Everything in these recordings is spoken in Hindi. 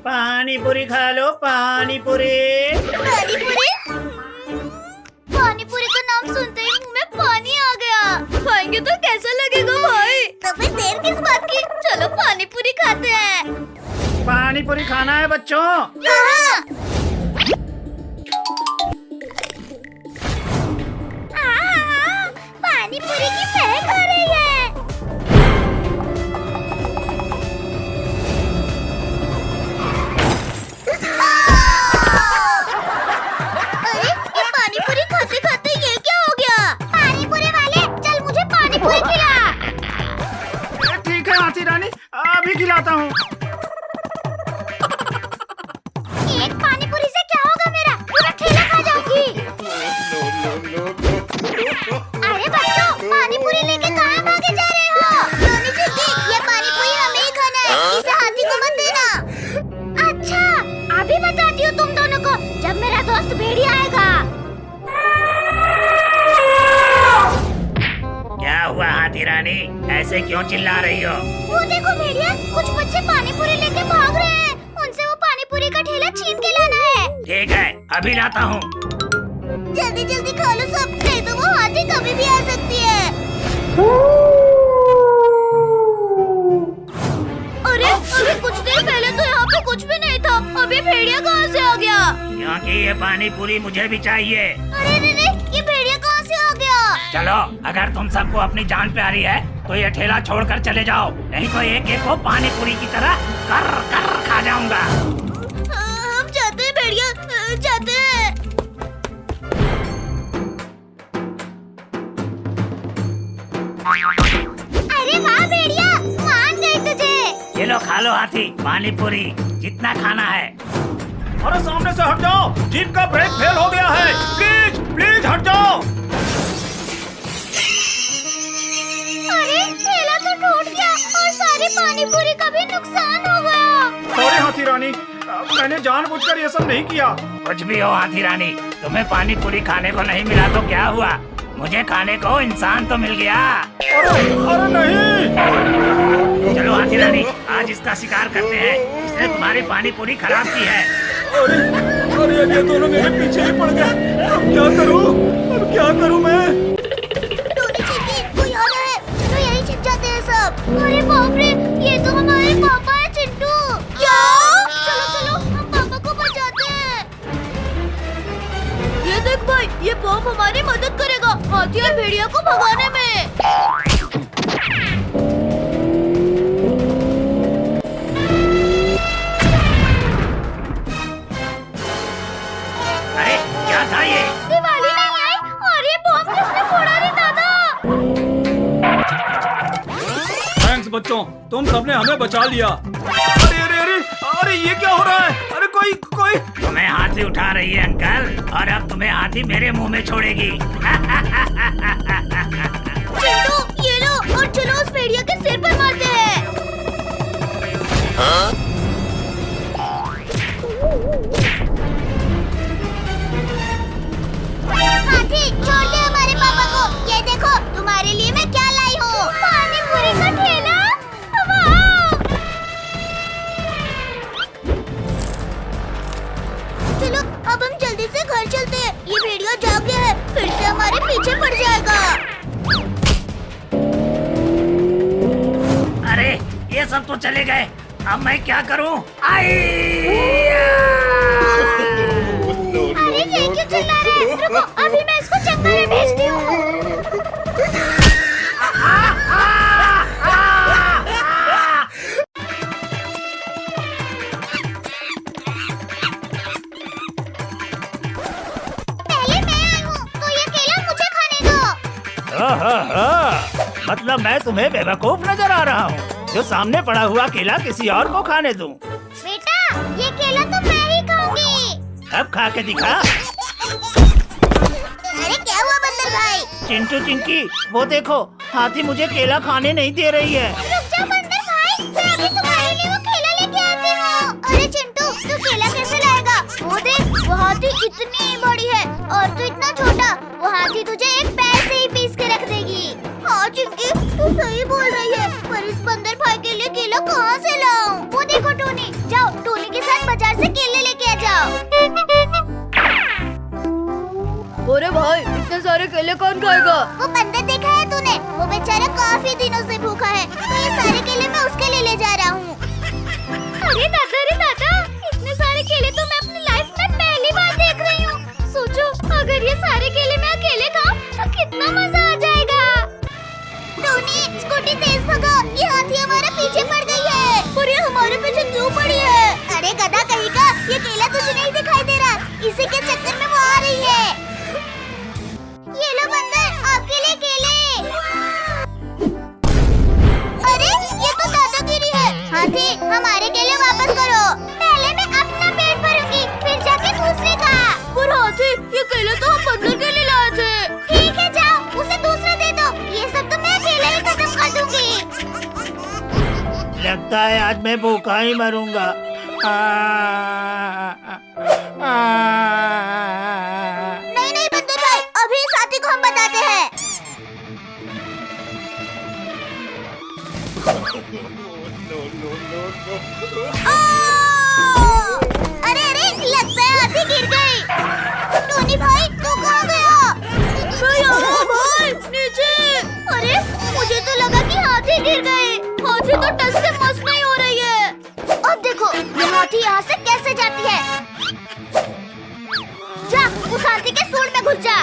पानी पूरी खा लो, पानी पूरी। पानी पूरी? पानी पूरी का नाम सुनते ही मुंह में पानी आ गया। खाएंगे तो कैसा लगेगा भाई? तो फिर देर किस बात की? चलो पानी पूरी खाते हैं। पानी पूरी खाना है बच्चों। हाँ। पानी पूरी की महक आ रही है। अरे ये पानी पूरी खाते खाते ये क्या हो गया? पानी पूरी वाले चल मुझे पानी पूरी खिला। ठीक है हाथी रानी, अभी खिलाता हूँ। एक पानी पूरी से क्या होगा मेरा? पूरा ठेला खा जाऊंगी। अरे बच्चों, पानी पूरी लेके कहाँ भागे जा रहे हो? रोनी चिट्टी, ये पानी पूरी हमें ही खाना है, इसे हाथी को मत देना। अच्छा, अभी बताती हूँ तुम दोनों को, जब मेरा दोस्त भेड़िया आएगा। क्या हुआ हाथी रानी, ऐसे क्यों चिल्ला रही हो? वो देखो भेड़िया, कुछ बच्चे पानी पूरी लेके भाग रहे हैं। उनसे वो पानी पूरी का ठेला छीन के लाना है। ठीक है, अभी लाता हूँ। जल्दी जल्दी खा लो सब, नहीं तो वो हाथी कभी भी आ सकती है। अरे अभी कुछ देर पहले तो यहाँ पे कुछ भी नहीं था, अभी भेड़िया कहाँ से आ गया? क्योंकि ये पानी पूरी मुझे भी चाहिए। अरे ये भेड़िया कहाँ से आ गया? चलो, अगर तुम सबको अपनी जान प्यारी है तो ये ठेला छोड़कर चले जाओ, नहीं तो एक एक को पानी पूरी की तरह कर कर खा जाऊंगा। हम जाते हैं भेड़िया, जाते हैं। अरे वाह भेड़िया, मान गई तुझे। ये लो खा लो हाथी, पानी पूरी जितना खाना है। अरे सामने से हट जाओ, जीप का ब्रेक फेल हो गया है। प्लीज प्लीज हट जाओ। अरे ठेला तो टूट गया और सारी पानी पूरी का भी नुकसान हो गया। सॉरी हाथी रानी, मैंने जानबूझकर ये सब नहीं किया। कुछ भी हो हाथी रानी, तुम्हें पानी पूरी खाने को नहीं मिला तो क्या हुआ? मुझे खाने को इंसान तो मिल गया। अरे नहीं। चलो हाथी रानी, आज इसका शिकार करते हैं, इसने तुम्हारी पानी पूरी खराब की है। अरे ये दोनों मेरे पीछे ही पड़ गए। अब क्या करूं? अब क्या करूं मैं? टोनी चिट्टी, कोई आ रहा है, चलो यहीं छिप जाते हैं सब। अरे बाप रे, ये तो हमारे पापा है चिंटू। क्या? चलो चलो हम पापा को बचाते हैं। ये देख भाई, ये बम हमारी मदद करेगा हाथी और भेड़िया को भगाने में। अरे क्या था ये? दिवाली नहीं आई और ये बम किसने फोड़ा रे दादा? थैंक्स बच्चों, तुम सबने हमें बचा लिया। अरे अरे अरे अरे ये क्या हो रहा है? अरे कोई कोई तुम्हें हाथी उठा रही है अंकल, और अब तुम्हें हाथी मेरे मुंह में छोड़ेगी। चिंटू ये लो और चलो उस भेड़िया के सिर पर मारते हैं। हाथी छोड़ दे हमारे पापा को। ये देखो तुम्हारे लिए मैं क्या लाई हूँ, पानी पूरी का ठेला। वाह! चलो अब हम जल्दी से घर चलते हैं, ये भेड़िया जाग गया है, फिर से हमारे पीछे पड़ जाएगा। अरे ये सब तो चले गए, अब मैं क्या करूं? आई! अरे ये क्यों चिल्ला रहे हैं? रुको, अभी मैं इसको जंगल में भेजती हूँ। पहले मैं आई हूँ, तो ये केला मुझे खाने दो। मतलब मैं तुम्हें बेवकूफ नजर आ रहा हूँ जो सामने पड़ा हुआ केला किसी और को खाने दूं? बेटा ये केला तो मैं ही खाऊंगी। अब खा के दिखा। अरे क्या हुआ बंदर भाई? चिंटू चिंकी, वो देखो हाथी मुझे केला खाने नहीं दे रही है। रुक जा बंदर भाई, मैं अभी तुम्हारे लिए वो केला लेके आती हूँ। अरे चिंटू तू केला कैसे लाएगा? वो देख, वो हाथी इतनी बड़ी है और तू इतना छोटा। वो हाथी तुझे एक पैर से ही पीस के रख देगी। हाँ चिंकी, तू सही बोल रही है, पर इस बंदर भाई के लिए केला कहाँ से लाऊं? वो देखो टोनी, जाओ टोनी के साथ बाजार से केले लेके आ जाओ। अरे भाई, इतने सारे केले कौन खाएगा? वो बंदर देखा है तूने? वो बेचारा काफी दिनों से भूखा है, तो ये सारे केले मैं उसके लिए ले जा रहा हूँ। अरे दादा, इतने सारे केले तो मैं अपनी लाइफ में पहली बार देख रही हूँ। सोचो, अगर ये सारे केले मैं अकेले खाऊं तो कितना मजा आ जाएगा। टोनी, स्कूटी तेज भगाओ, ये हाथी हमारे पीछे पड़ गई है। और ये हमारे पीछे क्यों पड़ी है? अरे गधा कहीं का, ये केला तुझे नहीं दिखाई दे रहा? इसी के चक्कर में वो आ रही है। ये लो बंदर, आपके लिए केले। अरे ये तो दादागिरी है। हाथी, हमारे केले वापस करो। पहले मैं अपना पेट भरूंगी, फिर जाके दूसरे का। पर हाथी, ये केले तो हम बंदर के लिए लाए थे। ठीक है, जाओ उसे दूसरा दे दो। ये सब तो मैं अकेले ही खत्म कर दूंगी। लगता है आज मैं भूखा ही मरूंगा। नहीं बंदर भाई, अभी इस हाथी को हम बताते हैं। अरे लगता है हाथी गिर गई। टोनी भाई, तू कहाँ गया? मैं यहाँ हूँ भाई, नीचे। अरे मुझे तो लगा कि हाथी गिर गए। हाथी तो टस से मस नहीं हो रही है। अब देखो, ये हाथी यहाँ से कैसे जाती है। जा, उस हाथी के सूंड में घुस जा।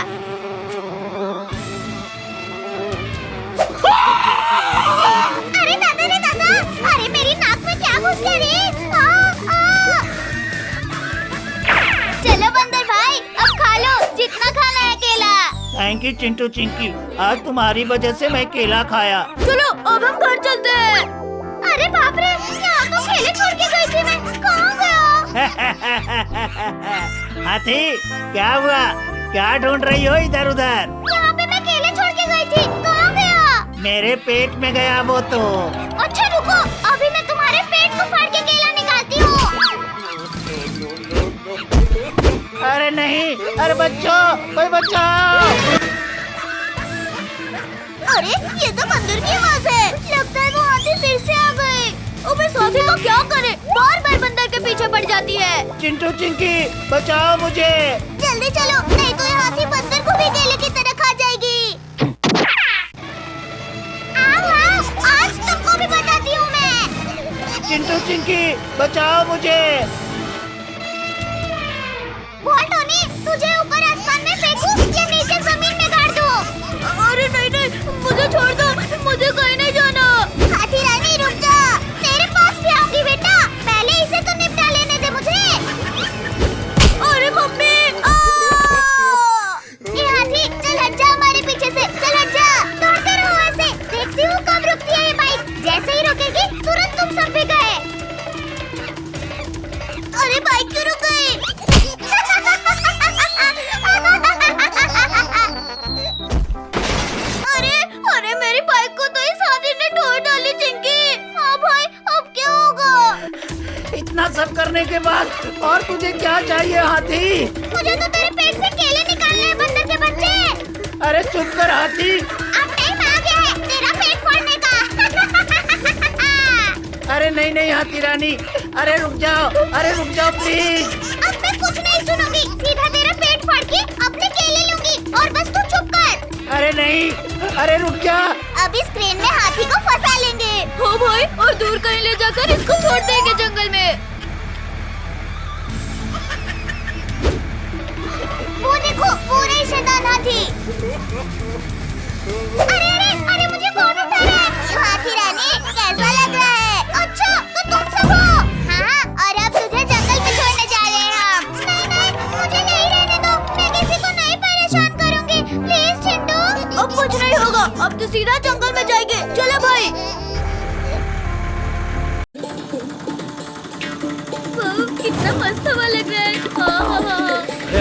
अरे दादा, अरे मेरी नाक में क्या घुस गया रे? चलो बंदर भाई, अब खा लो जितना खाना है केला। थैंक यू चिंटू चिंकी, आज तुम्हारी वजह से मैं केला खाया। चलो अब हम घर चलते हैं। अरे बाप रे, यहाँ तो केले छोड़ के गई थी मैं, कहाँ गया? हाथी, क्या हुआ? क्या ढूंढ रही हो इधर उधर? यहाँ पे मैं केले छोड़ के गई थी, कहाँ गया? मेरे पेट में गया वो तो। अच्छा रुको, अभी मैं तुम्हारे पेट को फाड़ के केला निकालती हूँ। अरे नहीं, अरे बच्चों, कोई बचाओ। अरे ये तो बंदर की आवाज है। लगता है वो हाथी फिर से आ गए। अब इस हाथी को क्या करे? बार बंदर के पीछे पड़ जाती है। चिंटू चिंकी, बचाओ मुझे। जल्दी चलो, नहीं तो ये हाथी बंदर को भी केले की तरह खा जाएगी। आओ, आज तुमको भी बताती हूँ मैं। चिंटू चिंकी, बचाओ मुझे। बोल टोनी, तुझे ऊपर आसमान में फेंकूं या नीचे जमीन में गाड़ दूं? अरे नहीं, मुझे छोड़ दो, मुझे कहीं नहीं जाना। हाथी रानी रुक जा, तेरे पास भी आऊंगी बेटा। पहले इसे तो निपटा लेने दे मुझे। अरे मम्मी, ये हाथी, चल हट जा हमारे पीछे से, चल हट जा। दौड़ते रहो ऐसे, देखती हूँ कब रुकती है ये बाइक। जैसे ही रुकेगी, तुरंत तुम सब भी गए। अरे बाइक क्यों रुक गई? अरे मेरी बाइक को तो इस हाथी ने तोड़ डाली चिंकी। हाँ भाई, अब क्या होगा? इतना सब करने के बाद और तुझे क्या चाहिए हाथी? मुझे तो तेरे पेट से केले निकालने हैं बंदर के बच्चे। अरे चुप कर हाथी। अब टाइम आ गया है तेरा पेट फोड़ने का। अरे नहीं हाथी रानी, अरे रुक जाओ प्लीज। अब मैं कुछ नहीं सुनूंगी, सीधा तेरा पेट फाड़ के अपने केले लूंगी और बस तू चुप कर। अरे नहीं, अरे रुक जा। अब इस क्रेन में हाथी को फंसा लेंगे। हो भाई, और दूर कहीं ले जाकर इसको छोड़ देंगे जंगल में। वो देखो, पूरे शैतान हाथी। अरे मुझे कौन उठा रहा है? हाथी रानी, कैसा लग रहा है? अच्छा, तो तुम सब हो? हाँ, और अब तुझे जंगल में छोड़ने जा रहे हैं हम। नहीं, मुझे नहीं रहने दो, मैं किसी को नहीं परेशान करूंगी। प्लीज चिंटू। अब कुछ नहीं होगा, अब तो सीधा जंगल में जाएंगे। चलो भाई। कितना मस्त हवा लग रहा है।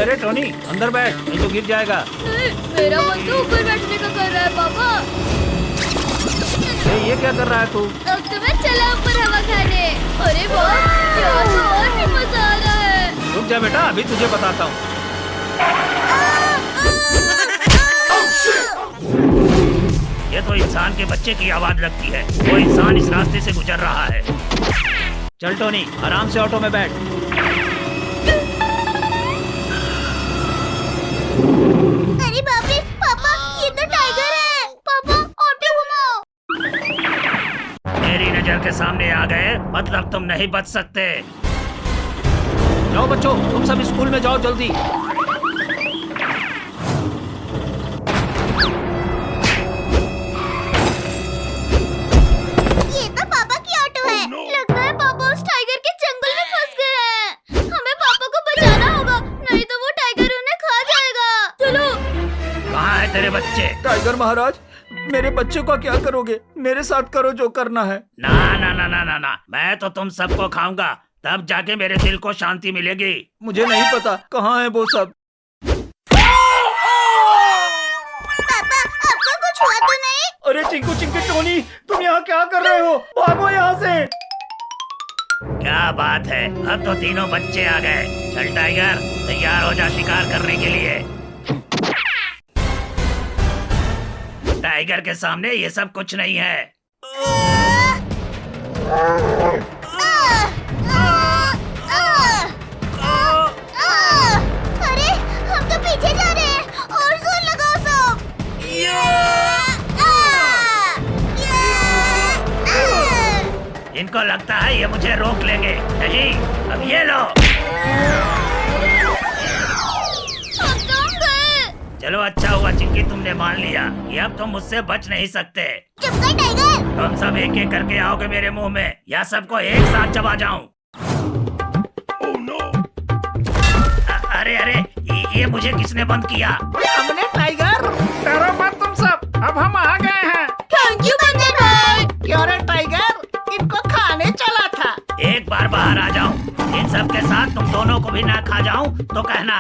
अरे टोनी, अंदर बैठ, नहीं तो गिर जाएगा। मेरा मन तो ऊपर बैठने का कर रहा है पापा। ये क्या कर रहा है तू? अब तो मैं चला ऊपर हवा खाने। अरे वाह, यहाँ तो और भी मजा आ रहा है। रुक जा बेटा, अभी तुझे बताता हूँ। ये तो इंसान के बच्चे की आवाज लगती है। वो इंसान इस रास्ते से गुजर रहा है। चल टोनी, आराम से ऑटो में बैठ। अरे बाप रे पापा, ये तो टाइगर है। पापा ऑटो घुमाओ। मेरी नजर के सामने आ गए मतलब तुम नहीं बच सकते। जाओ बच्चों, तुम सब स्कूल में जाओ जल्दी। ये तो पापा की ऑटो है। लगता है पापा उस टाइगर के जंगल में फंस गए हैं। हमें पापा को बचाना होगा, नहीं तो वो टाइगर उन्हें खा जाएगा। चलो। कहाँ है तेरे बच्चे? टाइगर महाराज, मेरे बच्चे को क्या करोगे? मेरे साथ करो जो करना है। ना ना ना ना ना ना, मैं तो तुम सबको खाऊंगा, तब जाके मेरे दिल को शांति मिलेगी। मुझे नहीं पता कहाँ है वो सब। पापा आपको कुछ हुआ तो नहीं? अरे चिंकू चिंकी टोनी, तुम यहाँ क्या कर रहे हो? भागो यहाँ से। क्या बात है, अब तो तीनों बच्चे आ गए। चल टाइगर, तैयार हो जा शिकार करने के लिए। टाइगर के सामने ये सब कुछ नहीं है। अरे हम तो पीछे जा रहे हैं, और जोर लगाओ सब। इनको लगता है ये मुझे रोक लेंगे। नहीं, अब ये लो। हम तुम गए। चलो अच्छा हुआ चिंकी, तुमने मान लिया कि अब तुम मुझसे बच नहीं सकते। चुप कर टाइगर। तुम सब एक एक करके आओगे मेरे मुंह में, या सबको एक साथ चबा जाऊं? अरे अरे, ये मुझे किसने बंद किया? हमने टाइगर। डरो मत तुम सब, अब हम आ गए हैं। थैंक यू बंदर भाई। क्यों रे टाइगर, इनको खाने चला था। एक बार बाहर आ जाऊं, इन सब के साथ तुम दोनों को भी ना खा जाऊं तो कहना।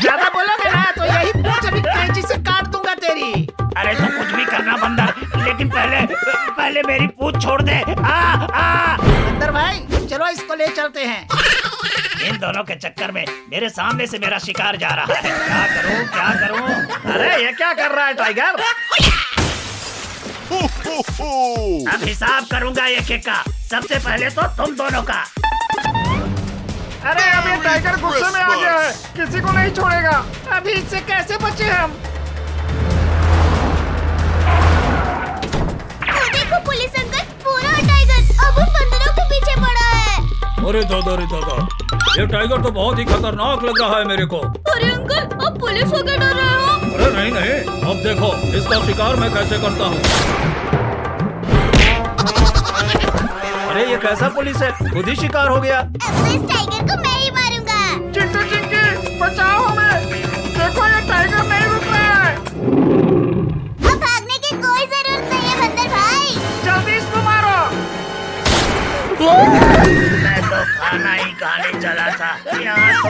ज्यादा बोलोगे ना तो यही पूंछ अभी कैंची से काट दूंगा तेरी। अरे तो कुछ भी करना बंदर, लेकिन पहले मेरी पूंछ छोड़ दे। बंदर भाई, चलो इसको ले चलते हैं। इन दोनों के चक्कर में मेरे सामने से मेरा शिकार जा रहा है। क्या करूं क्या करूं? अरे ये क्या कर रहा है टाइगर? अब हिसाब करूंगा एक एक का। सबसे पहले तो तुम दोनों का। अरे अभी टाइगर गुस्से में आ गया है, किसी को नहीं छोड़ेगा। अभी इससे कैसे बचे हम? देखो पुलिस अंकल, पूरा टाइगर अब उन बंदरों के पीछे पड़ा है। अरे दादा, ये टाइगर तो बहुत ही खतरनाक लग रहा है मेरे को। अरे अंकल, अब पुलिस होकर डर रहे हो? अरे नहीं, अब देखो इसका शिकार मैं कैसे करता हूँ। अरे ये कैसा पुलिस है, खुद ही शिकार हो गया। अब तो इस टाइगर को मैं ही मारूंगा। चिंटू चिंकी, बचाओ हमें। देखो ये टाइगर नहीं रुक रहा है। अब भागने की कोई जरूरत नहीं है बंदर भाई। जल्दी इसको मारो। मैं तो खाना ही खाने चला था, यहाँ तो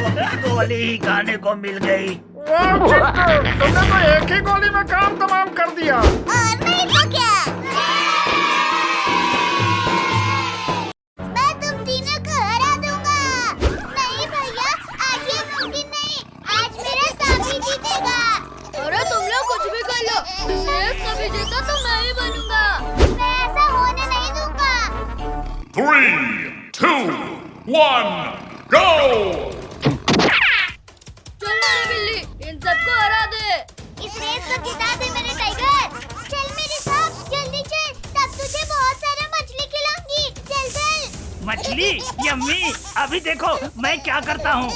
गोली ही खाने को मिल गई। तुमने तो एक ही गोली में काम तमाम कर दिया। और नहीं तो क्या? मैं तुम तीनों को हरा दूंगा। नहीं भैया, आज ये मुमकिन नहीं। आज मेरा साथी जीतेगा। अरे तुम लोग कुछ भी कर लो, इस रेस का विजेता तो मैं ही बनूंगा। मैं ऐसा होने नहीं दूंगा। 3, 2, 1, go! चल मेरी बिल्ली, इन सबको हरा दे। इस रेस को जिता दे मेरे टाइगर। चल मेरे साथ, जल्दी चल, तब तुझे बहुत सारा मछली खिलाऊंगी। चल चल। मछली? यम्मी, अभी देखो मैं क्या करता हूँ।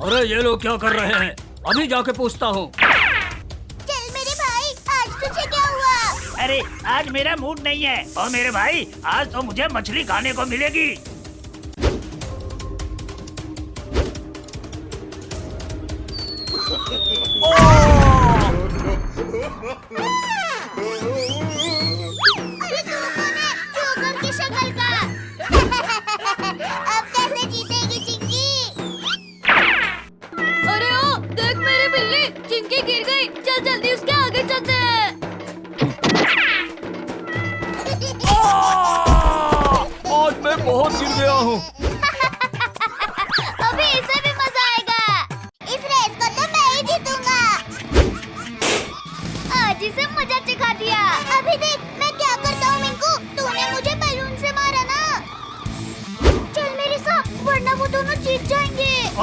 अरे ये लोग क्या कर रहे हैं? अभी जाके पूछता हूँ। चल मेरे भाई, आज तुझे क्या हुआ? अरे आज मेरा मूड नहीं है, और मेरे भाई आज तो मुझे मछली खाने को मिलेगी। अरे तू कौन है? जोकर की शक्ल का। अब कैसे जीतेगी चिंकी? अरे ओ, देख मेरी बिल्ली, चिंकी गिर गई। चल जल्दी उसके आगे चलते हैं। आज मैं बहुत गिर गया हूँ। अभी इसे भी मजा आएगा। इस रेस को तो मैं ही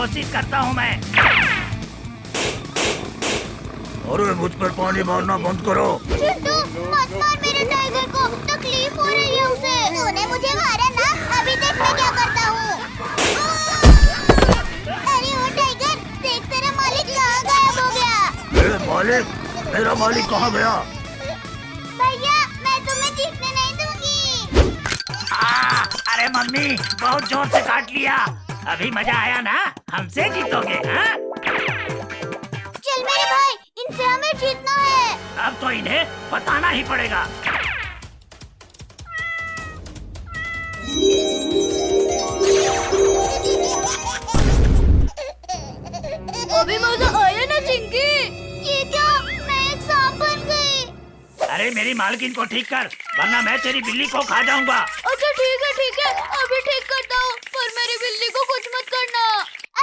कोशिश करता हूँ मैं। अरे मुझ पर पानी मारना बंद करो। चिंटू मत मार मेरे टाइगर को, तकलीफ हो रही है उसे। तूने मुझे मारा ना, अभी देख मैं क्या करता हूँ। अरे ओ टाइगर, देख तेरा मालिक कहाँ गायब हो गया। मालिक? मेरा मालिक कहाँ गया? भैया मैं तुम्हें जीतने नहीं दूंगी। अरे मम्मी बहुत जोर से काट लिया। अभी मजा आया ना, हमसे जीतोगे हाँ? चल मेरे भाई, इनसे हमें जीतना है। अब तो इन्हें बताना ही पड़ेगा। अभी मजा आया ना चिंकी? ये क्या, मैं एक सांप बन गई। अरे मेरी मालकिन को ठीक कर, वरना मैं तेरी बिल्ली को खा जाऊंगा। अच्छा ठीक है, अभी ठीक करता हूँ, पर मेरी बिल्ली को कुछ मत करना।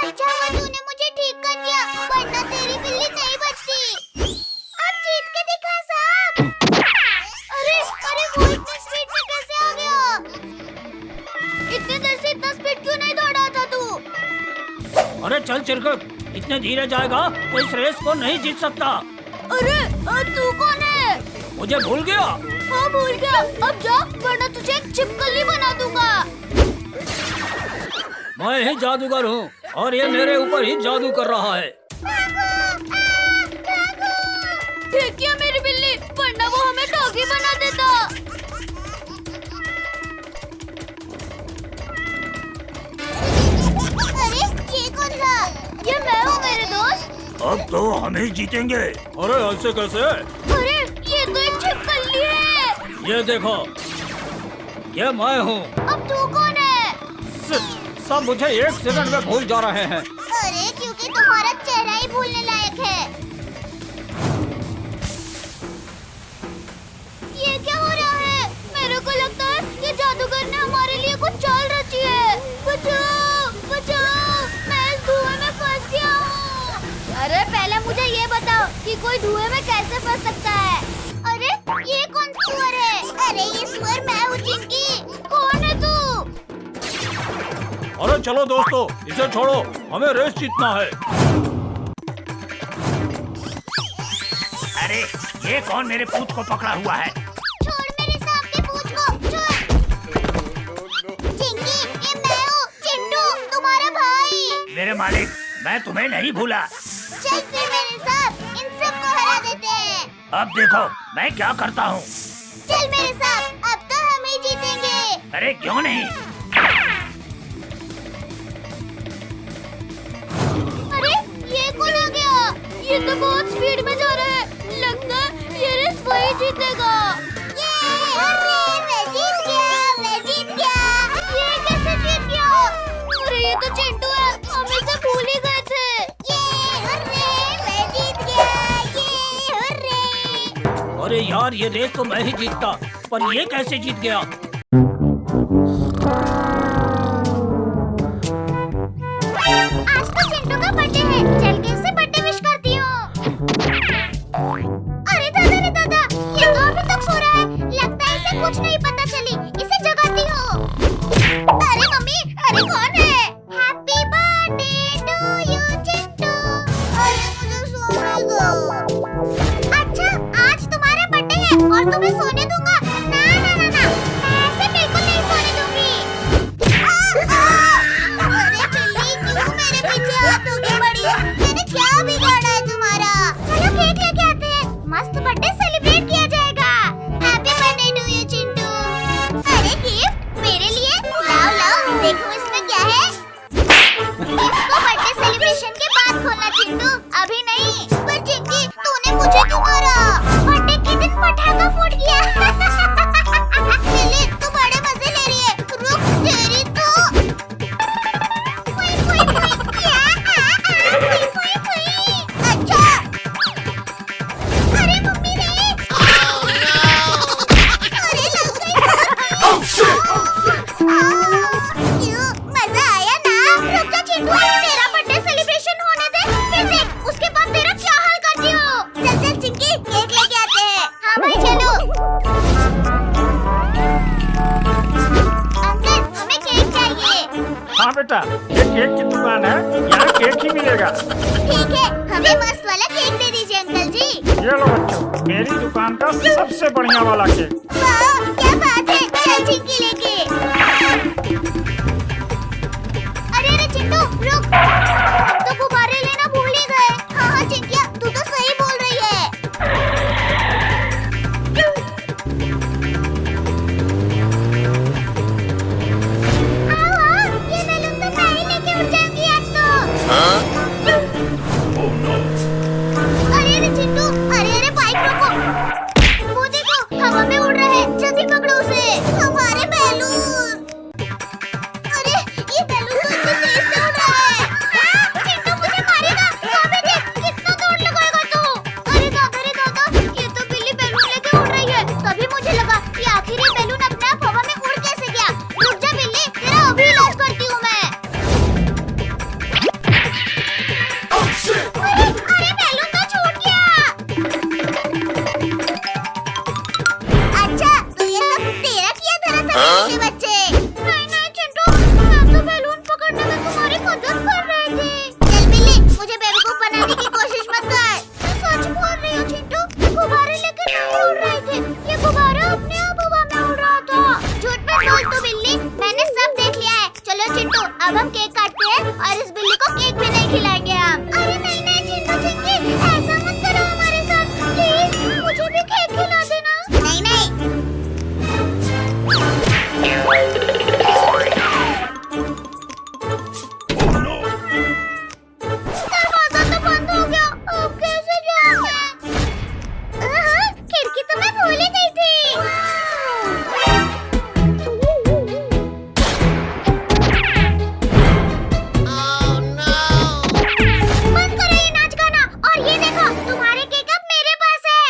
अच्छा हुआ तूने मुझे ठीक कर दिया, वरना तेरी बिल्ली नहीं बचती। अब जीत के दिखा सांप। अरे वो इतनी स्पीड में कैसे आ गया? इतनी देर से इतना स्पीड क्यों नहीं दौड़ा था तू? अरे चल चिरकुट, इतने धीरे जाएगा तो इस रेस को नहीं जीत सकता। अरे तू कौन है? मुझे भूल गया? हाँ भूल गया, अब जा वरना तुझे एक छिपकली बना दूंगा। मैं ही जादूगर हूँ और ये मेरे ऊपर ही जादू कर रहा है। ठीक किया मेरी बिल्ली, वरना वो हमें डॉगी बना देता। अरे ये कौन था? ये मैं हूँ मेरे दोस्त। अब तो हम ही जीतेंगे। अरे ऐसे कैसे? अरे ये तो एक छिपकली है। ये देखो, ये मैं हूँ। अब तू कौन है? सब मुझे एक सेकंड में भूल जा रहे हैं। अरे क्योंकि तुम्हारा चेहरा ही भूलने लायक है। ये क्या हो रहा है? मेरे को लगता है कि जादूगर ने हमारे लिए कुछ चाल रची है। बचाओ बचाओ, मैं इस धुएं में फंस गया हूँ। अरे पहले मुझे ये बताओ कि कोई धुएं में कैसे फंस सकता है? अरे ये कौन सुअर है? अरे ये सुअर मैं हूँ चिंकी। कौन है तू? अरे चलो दोस्तों, इसे छोड़ो, हमें रेस जीतना है। अरे ये कौन मेरे पूंछ को पकड़ा हुआ है? छोड़ मेरे सांप के पूंछ को, छोड़। चिंकी, ये मैं हूँ चिंटू, तुम्हारा भाई। मेरे मालिक, मैं तुम्हें नहीं भूला। चल फिर मेरे साथ इन सबको हरा देते हैं। अब देखो मैं क्या करता हूँ। चल मेरे साथ, अब तो हम ही जीतेंगे। अरे क्यों नहीं? अरे ये कौन आ गया? ये तो बहुत स्पीड में जा रहा है, लगता है ये रेस वही जीतेगा। अरे मैं जीत गया। ये कैसे जीत गया? अरे ये तो चिंटू है, हम इसे भूल ही गए थे। मैं जीत गया। अरे यार, ये रेस तो मैं ही जीतता, पर ये कैसे जीत गया? आज तो चिंटू का बर्थडे है, चल के इसे बर्थडे विश करती हूँ। अरे दादा, ये तो अभी तक सो रहा है, लगता है इसे कुछ नहीं पता चली, इसे जगाती हूँ। अरे मम्मी, अरे कौन है? Happy birthday to you Chintu. अरे मुझे सोने दो। अच्छा, आज तुम्हारा बर्थडे है और तुम्हें सोने दूंगा? ना, मैं ऐसे बिल्कुल नहीं सोने दूंगी। अरे बिल्ली, क्यों मेरे पीछे हाथों की बड़ी? मैंने क्या बिगाड़ा है तुम्हारा? चलो केक लेके आते हैं, मस्त बर्थडे सेलिब्रेट किया जाएगा। Happy birthday to you Chintu. अरे गिफ्ट मेरे लिए? लाओ, देखो इसमें क्या है। गिफ्ट को बर्थडे सेलिब्रेशन के बाद खोलना चिंटू, अभी नहीं। पर चिंकी, तूने मुझे क्यों मारा? बर्थडे के दिन पटाखा फूट गया। हाँ बेटा, ये केक की दुकान है, यहाँ केक ही मिलेगा। ठीक है, हमें मस्त वाला केक दे दीजिए अंकल जी। ये लो बच्चों, मेरी दुकान का सबसे बढ़िया वाला केक। वाह, क्या बात है, चल चिंकी लेके। अरे चिंटू रुक, हम तो गुब्बारे लेना भूल ही गए। हाँ हाँ चिंकिया, तू तो सही बोल रही है। आओ, ये बैलून तो मैं ही लेके उड़ जाऊंगी आज तो। अरे चिंटू, अरे बाइक रोको। वो देखो, हवा में उड़ रहा है, जल्दी पकड़ो उसे। हमारे बैलून। अरे ये बैलून तो इतनी तेज से उड़ रहा है। चिंटू मुझे मारेगा। वहाँ पे देख, कितना दौड़ लगाएगा तू। अरे दादा, ये तो बिल्ली बैलून लेके उड़ रही है। तभी मुझे लगा कि आखिर ये बैलून अपने आप हवा में उड़ कैसे गया। रुक जा बिल्ली, तेरा अभी इलाज करती हूँ मैं। अरे बैलून तो छूट गया। अच्छा, तो ये सब तेरा किया धरा था मेरे बच्चे। नहीं चिंटू, मैं तो बैलून पकड़ने में तुम्हारी मदद कर रही थी। चल बिल्ली, मुझे बेवकूफ बनाने की कोशिश मत कर। मैं सच बोल रही हूँ चिंटू, गुब्बारे लेकर नहीं उड़ रहे थे। ये गुब्बारा अपने आप हवा में उड़ रहा था। झूठ मत बोल तू बिल्ली, मैंने सब देख लिया है। चलो चिंटू, अब हम केक काटते हैं और इस बिल्ली को केक भी नहीं खिलाएंगे हम। अरे नहीं चिंटू चिंकी, ऐसा मत करो हमारे साथ प्लीज, मुझे भी केक खिला देना। नहीं दरवाजा तो बंद हो गया, अब कैसे जाऊं मैं? खिड़की तो मैं भूल ही गई थी। बंद करो ये नाच गाना, और ये देखो तुम्हारे केक अब मेरे पास है।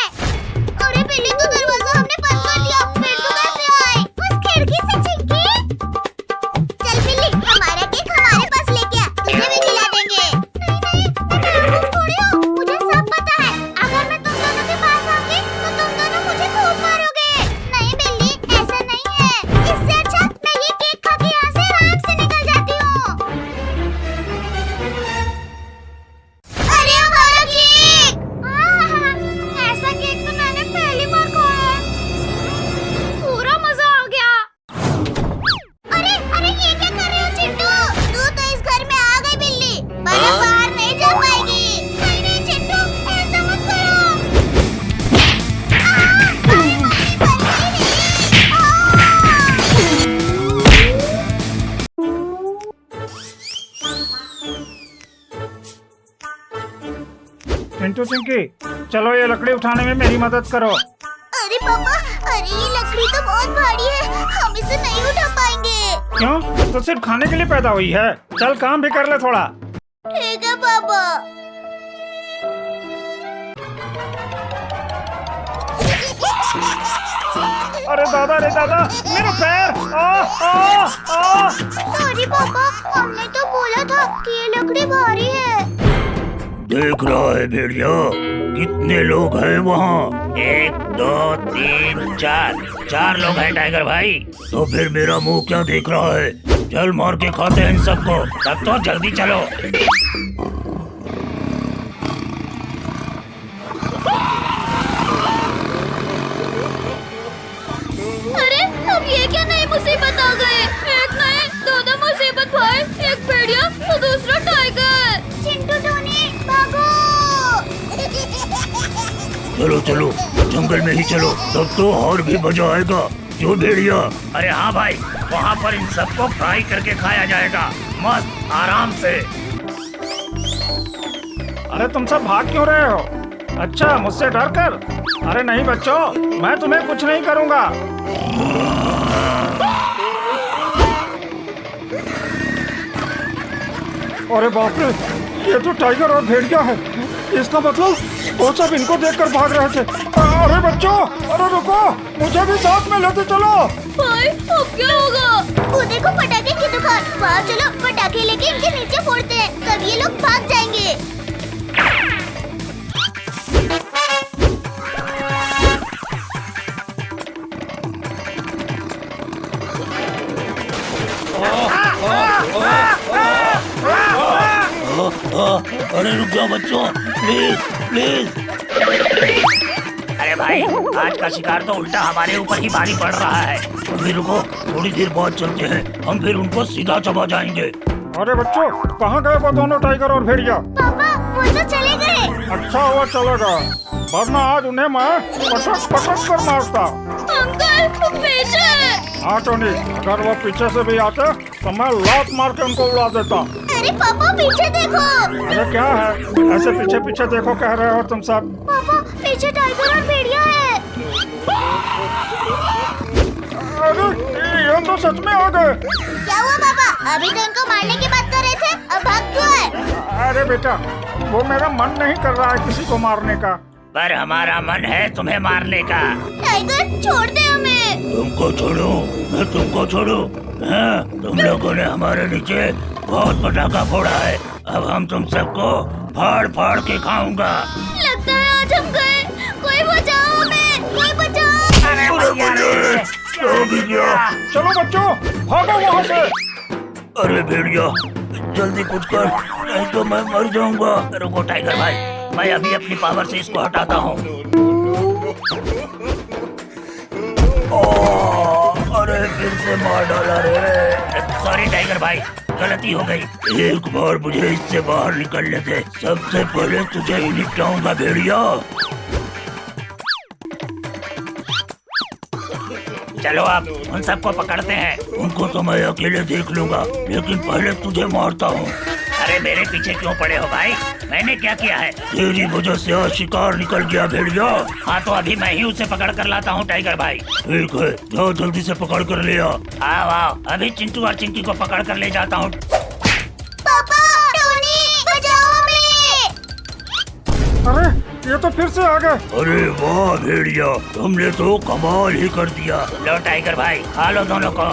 अरे बिल्ली, तो दरवाजा हमने बंद कर दिया, फिर तू कैसे आई? उस खिड़की से चिंकी। चल बिल्ली, हमारा केक हमारे पास लेके आ, तुझे भी खिला देंगे। नहीं मैं बेवकूफ थोड़ी हूँ, मुझे सब पता है। अगर मैं तुम दोनों के पास आऊंगी तो तुम दोनों मुझे खूब मारोगे। नहीं बिल्ली, ऐसा नहीं है। इससे अच्छा मैं ये केक खा के यहाँ से आराम से निकल जाती हूँ। अरे हमारा केक! ऐसा केक तो मैंने पहली बार खाया है। पूरा मजा आ गया। अरे ये क्या कर रहे हो चिंटू? तू तो इस घर में आ गई बिल्ली, पर अब बाहर नहीं जा पाएगी। नहीं चिंटू, ऐसा मत करो। चिंटू चिंकी, चलो ये लकड़ी उठाने में मेरी मदद करो। अरे पापा, अरे ये लकड़ी तो बहुत भारी है, हम इसे नहीं उठा पाएंगे। क्यों? तो सिर्फ खाने के लिए पैदा हुई है। चल काम भी कर ले थोड़ा। ठीक है पापा। अरे दादा, मेरा पैर! आ! सॉरी पापा, हमने तो बोला था कि ये लकड़ी भारी है। देख रहा है भेड़िया, कितने लोग हैं वहाँ? 1 2 3 4 लोग हैं टाइगर भाई। तो फिर मेरा मुंह क्या देख रहा है? चल मार के खाते हैं इन सबको। तब तो जल्दी चलो। अरे अब ये क्या नई मुसीबत आ गई? एक नहीं, 2 मुसीबत भाई, एक भेड़िया तो दूसरा टाइगर। चिंटू टोनी भागो। चलो जंगल में ही चलो, तब तो और भी मजा आएगा। जो भेड़िया? अरे हाँ भाई, वहाँ पर इन सबको फ्राई करके खाया जाएगा, मस्त आराम से। अरे तुम सब भाग क्यों रहे हो? अच्छा, मुझसे डर कर? अरे नहीं बच्चों, मैं तुम्हें कुछ नहीं करूँगा। अरे बाप रे, ये तो टाइगर और भेड़िया है। इसका मतलब वो सब इनको देखकर भाग रहे थे। अरे बच्चों, अरे रुको, मुझे भी साथ में लेते चलो। भाई अब क्या होगा? वो देखो पटाखे की दुकान, वहाँ चलो पटाखे लेके इनके नीचे फोड़ते हैं, तब ये लोग भाग जाएंगे। अरे रुक जाओ बच्चों, प्लीज प्लीज। अरे भाई, आज का शिकार तो उल्टा हमारे ऊपर ही भारी पड़ रहा है। अभी रुको, थोड़ी देर बाद चलते हैं, हम फिर उनको सीधा चबा जाएंगे। अरे बच्चों, कहाँ गए वो दोनों टाइगर और भेड़िया? पापा वो तो चले गए। अच्छा हुआ चलेगा, वरना आज उन्हें मैं पटक पटक कर मारता। अंकल वो पीछे। हाँ टोनी, अगर वो पीछे से भी आते तो मैं लात मार के उनको उड़ा देता। अरे पापा पीछे देखो। अरे क्या है, ऐसे पीछे पीछे देखो कह रहे हो तुम सब? पापा पीछे टाइगर और भेड़िया है। अरे ये तो सच में आ गए। क्या हुआ पापा? अभी तो इनको मारने की बात कर रहे थे, अब भाग क्यों है? अरे बेटा, वो मेरा मन नहीं कर रहा है किसी को मारने का। पर हमारा मन है तुम्हें मारने का। टाइगर छोड़ दे हमें। तुमको छोड़ूं? मैं तुमको छोड़ूं? हाँ, तुम लोगों ने हमारे नीचे बहुत पटाखा फोड़ा है, अब हम तुम सबको फाड़ फाड़ के खाऊंगा। लगता है आज हम गए। कोई बचाओ हमें, कोई बचाओ। चलो बच्चों, भागो वहाँ से। अरे भेड़िया, जल्दी कुछ कर, नहीं तो मैं मर जाऊंगा। रुको टाइगर भाई, मैं अभी अपनी पावर से इसको हटाता हूँ। अरे फिर से मार डाला रे। सॉरी टाइगर भाई, गलती हो गई। एक बार मुझे इससे बाहर निकलने दे, सबसे पहले तुझे ही निपटाऊंगा भेड़िया। चलो अब उन सबको पकड़ते हैं। उनको तो मैं अकेले देख लूंगा, लेकिन पहले तुझे मारता हूँ। अरे मेरे पीछे क्यों पड़े हो भाई? मैंने क्या किया है? तेरी वजह से आज शिकार निकल गया भेड़िया। हाँ तो अभी मैं ही उसे पकड़ कर लाता हूँ टाइगर भाई। ठीक है, जाओ जल्दी से पकड़ कर ले आओ। आओ आओ, अभी चिंटू और चिंकी को पकड़ कर ले जाता हूँ। पापा, टोनी, बचाओ हमें। अरे ये तो फिर से आ गए। अरे वाह भेड़िया, तुमने तो कमाल ही कर दिया। लो टाइगर भाई, खा लो दोनों को।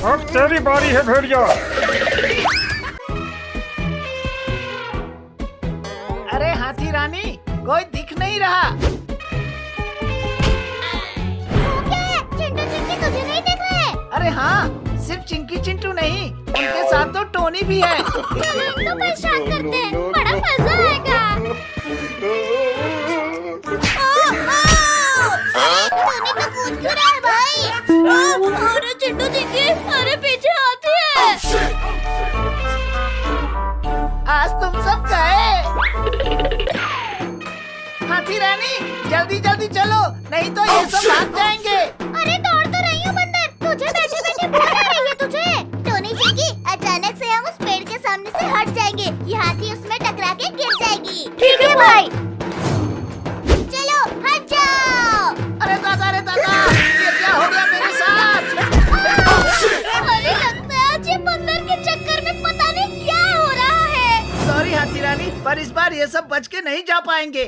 अब तेरी बारी है भेड़िया। अरे हाथी रानी, कोई दिख नहीं रहा। चिंटू चिंकी तुझे नहीं दिख रहे? अरे हाँ, सिर्फ चिंकी चिंटू नहीं, उनके साथ तो टोनी भी है। तो परेशान करते हैं, बड़ा मजा आएगा। टोनी तो कूद क्यों रहा है भाई? अरे चिंटू चिंकी, अरे पीछे हाथी है। आज तुम सब गए। हाथी रानी, जल्दी जल्दी चलो, नहीं तो ये सब भाग जाएंगे। अरे दौड़ तो रही हूँ बंदर, तुझे बैठे बैठे भूख आ रही है तुझे? टोनी चिंकी, अचानक से हम उस पेड़ के सामने से हट जाएंगे, ये हाथी उसमें टकरा के गिर जाएगी। ठीक है भाई। चलो हट जाओ। अरे दादा, ये क्या हो गया मेरे साथ? अरे लगता है आज ये बंदर के चक्कर में पता नहीं क्या हो रहा है। सॉरी हाथी रानी, पर इस बार ये सब बच के नहीं जा पाएंगे।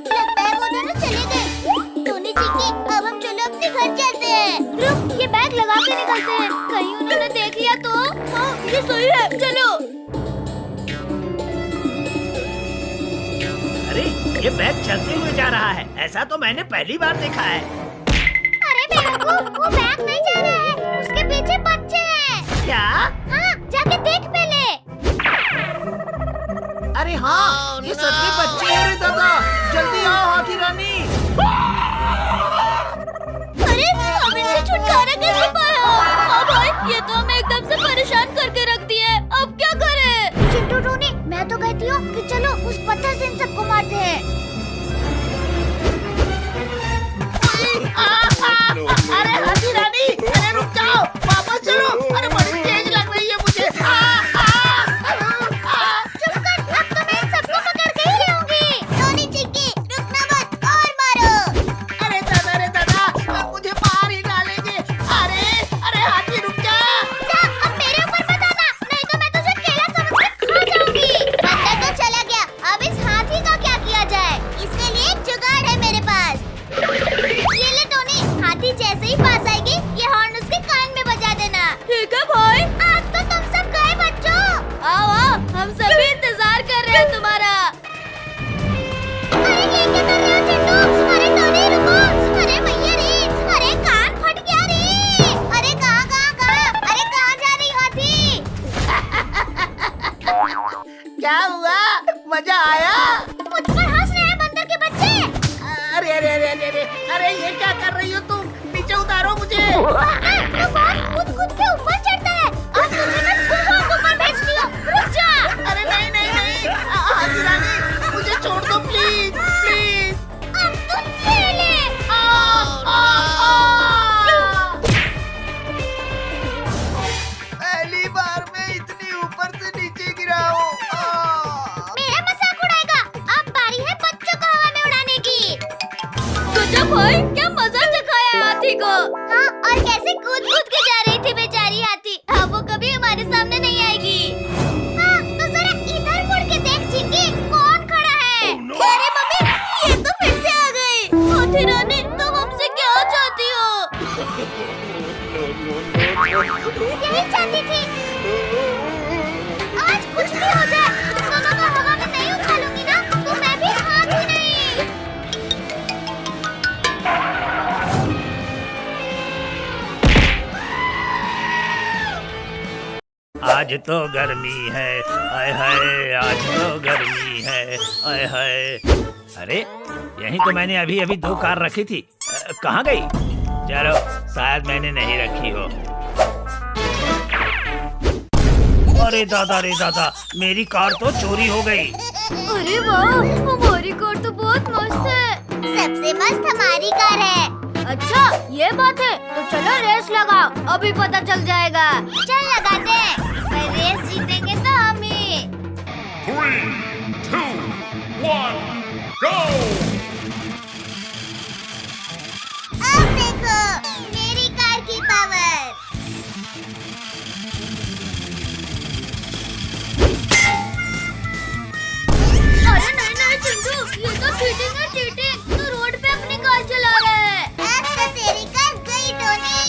लगता है वो दोनों चले गए। टोनी चिंकी, अब हम चलो अपने घर चलते हैं। रुक, ये बैग लगा के निकलते हैं, कहीं उन्होंने देख लिया तो। हाँ ये सही है, चलो। अरे ये बैग चलते हुए जा रहा है, ऐसा तो मैंने पहली बार देखा है। अरे बेवकूफ, वो बैग नहीं जा रहा है, उसके पीछे बच्चे हैं। क्या? हाँ, जाके देख पहले। अरे हाँ, ये सच में बच्चे हैं रे दादा, जल्दी आओ हाथी रानी। अरे हम इनसे छुटकारा कैसे पाया? हाँ भाई, ये तो हमें एकदम से परेशान करके रख दिए, अब क्या करें? चिंटू टोनी, मैं तो कहती हूँ कि चलो उस पत्थर से इन सबको मारते हैं। अरे हाथी रानी, अरे रुक जाओ, वापस चलो। अरे बड़ी तेज लग रही है मुझे। चुप कर, अब तो मैं इन सबको पकड़ के ही लाऊंगी। टोनी चिंकी, रुकना मत और मारो। अरे दादा, मुझे मार ही डालेंगे। अरे हाथी रुक जा। अब मेरे ऊपर मत आना, नहीं तो मैं तुझे केला समझ के खा जाऊंगी। बंदर तो चला गया, अब इस हाथी का क्या किया जाए? तो बहुत खुद के ऊपर चढ़ता है। अब तुझे मैं बहुत ऊपर भेजती हूँ। रुक जा। अरे नहीं नहीं नहीं, हाथी रानी मुझे छोड़ दो प्लीज प्लीज। अब तू ये ले। पहली बार मैं इतनी ऊपर से नीचे गिरा हूँ। मेरा मजाक उड़ाएगा। अब बारी है बच्चों को हवा में उड़ाने की। गजब भाई, क्या मजा चखाया हाथी को। हाँ, और कैसे कूद कूद के जा रही थी बेचारी हाथी। अब वो कभी हमारे सामने नहीं आएगी। हाँ, तो जरा इधर मुड़ के देख चिंकी, कौन खड़ा है। अरे मम्मी, ये तो फिर से आ गई। हाथी रानी, तुम हमसे क्या चाहती हो? यही चाहती थी। आज कुछ भी हो जाए, तुम दोनों को हवा में नहीं उठा लूंगी ना, तो मैं भी हाथ ही नहीं। आज तो गर्मी है, आय हाय, आज तो गर्मी है, आय हाय। अरे यहीं तो मैंने अभी अभी 2 कार रखी थी, कहाँ गई? चलो, शायद मैंने नहीं रखी हो। अरे दादा, मेरी कार तो चोरी हो गई। अरे वाह, हमारी कार तो बहुत मस्त है। सबसे मस्त हमारी कार है। अच्छा, ये बात है, तो चलो रेस लगाओ, अभी पता चल जाएगा। चल लगाते हैं, पर रेस जीतेंगे तो हम ही। 3, 2, 1, go! अब देखो मेरी कार की पावर। अरे नहीं चिंटू, ये तो चीटिंग है चीटिंग। तू रोड पे अपनी कार चला रहा है। अब तो तेरी कार गई टोनी।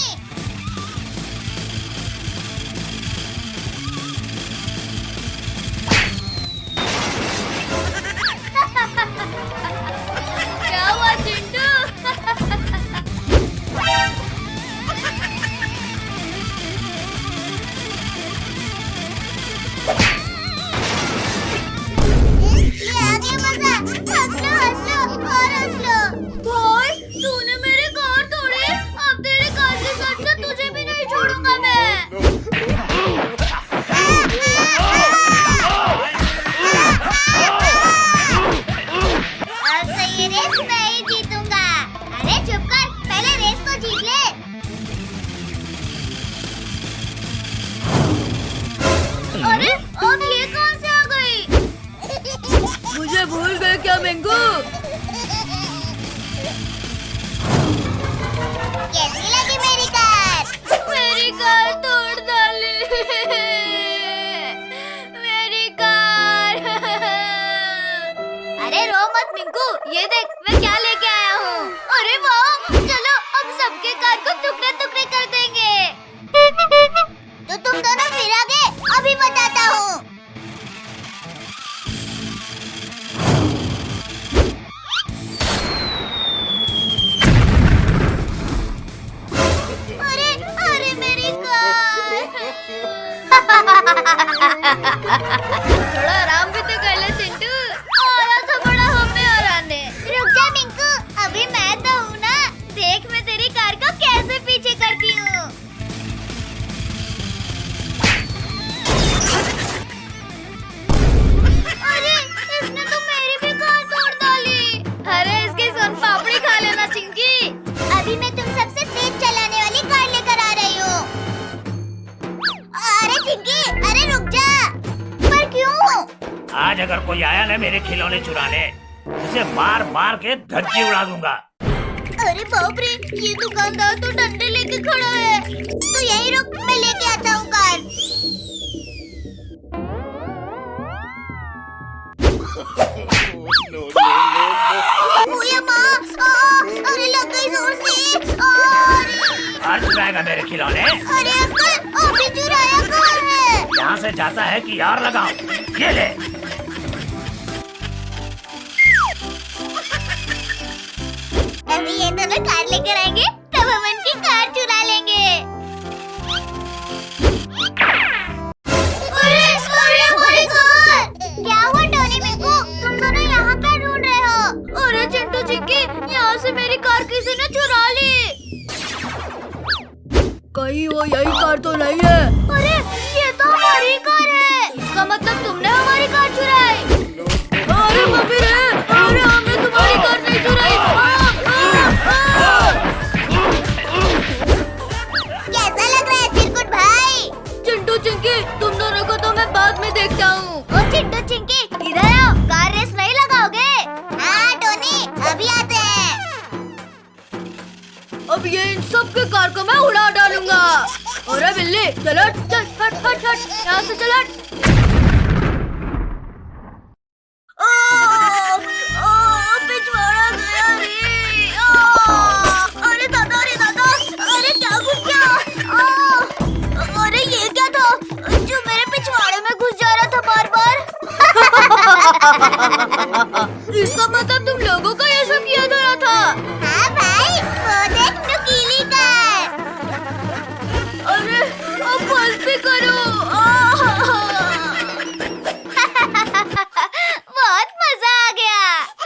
क्या हुआ चिंटू? ये आ गया मजा। हंस लो और हंस लो। भाई, तूने मेरी कार तोड़ी। अब तेरी कार के साथ साथ तुझे भी नहीं छोड़ूंगा मैं। अब तो ये रेस मैं ही जीतूंगा। अरे चुप कर, पहले रेस तो जीत ले। अरे अब ये कहाँ से आ गई? मुझे भूल गए क्या मेंगू? कैसी लगी मेरी कार? मेरी कार तोड़ डाली। मेरी कार। अरे रो मत मिंकू, ये देख मैं क्या लेके आया हूँ। अरे वाह, चलो अब सबके कार को टुकड़े टुकड़े कर देंगे। तो तुम दोनों फिर आ गए, अभी बताता हूँ। अरे मेरी कार। थोड़ा आराम भी तो कर ले चिंटू। आया था बड़ा हमें हराने। रुक जा मिंकू, अभी मैं तो हूँ ना। देख मैं तेरी कार को कैसे पीछे करती हूँ। अरे इसने तो मेरी भी कार तोड़ डाली। अरे इसकी सोन पापड़ी खा लेना चिंकी। अभी मैं तुम सबसे तेज चलाने वाली कार लेकर आ रही हूँ। अरे चिंकी, अरे रुक जा। पर क्यों? आज अगर कोई आया ना मेरे खिलौने चुराने, उसे मार मार के धज्जी उड़ा दूंगा। अरे बाप रे, ये दुकानदार तो डंडे लेके खड़ा है। तो यही रुक, मैं लेके आता हूँ कार। ओए माँ, अरे लग गई जोर से। अरे आज चुराएगा मेरे खिलौने? अरे अंकल, अभी चुराया कहाँ है? यहाँ से जाता है कि यार लगाओ। ये ले। अभी ये दोनों कार लेकर आएंगे, तब हम इनकी कार चुरा लेंगे। अरे हमारी कार! क्या हुआ टोनी मिंकू? तुम दोनों यहाँ क्या ढूंढ रहे हो? अरे चिंटू चिक्की, यहाँ से मेरी कार किसी ने चुरा ली। कहीं वो यही कार तो नहीं है? अरे ये तो हमारी कार है। इसका मतलब तुमने हमारी कार चुराई। अरे मम्मी रे, अरे हमने तुम्हारी कार नहीं चुराई। कैसा लग रहा है चिरकुट भाई? चिंटू चिंकी, तुम दोनों को तो मैं बाद में देखता हूँ। ओ चिंटू चिंकी, इधर आओ। कार रेस नहीं लगाओगे? हाँ टोनी, अभी आते हैं। अब ये इन सब के कार को मैं उड़ा डालूंगा। अरे बिल्ली, चल चल, हट हट हट, यहाँ से चल हट। पिछवाड़ा गया रे। अरे दादा, अरे दादा, अरे क्या घुस गया? अरे ये क्या था जो मेरे पिछवाड़े में घुस जा रहा था बार बार? इसका मतलब तुम लोगों का ये सब किया जा रहा था? हाँ भाई, वो देख नुकीली कार। अरे अब बस भी करो।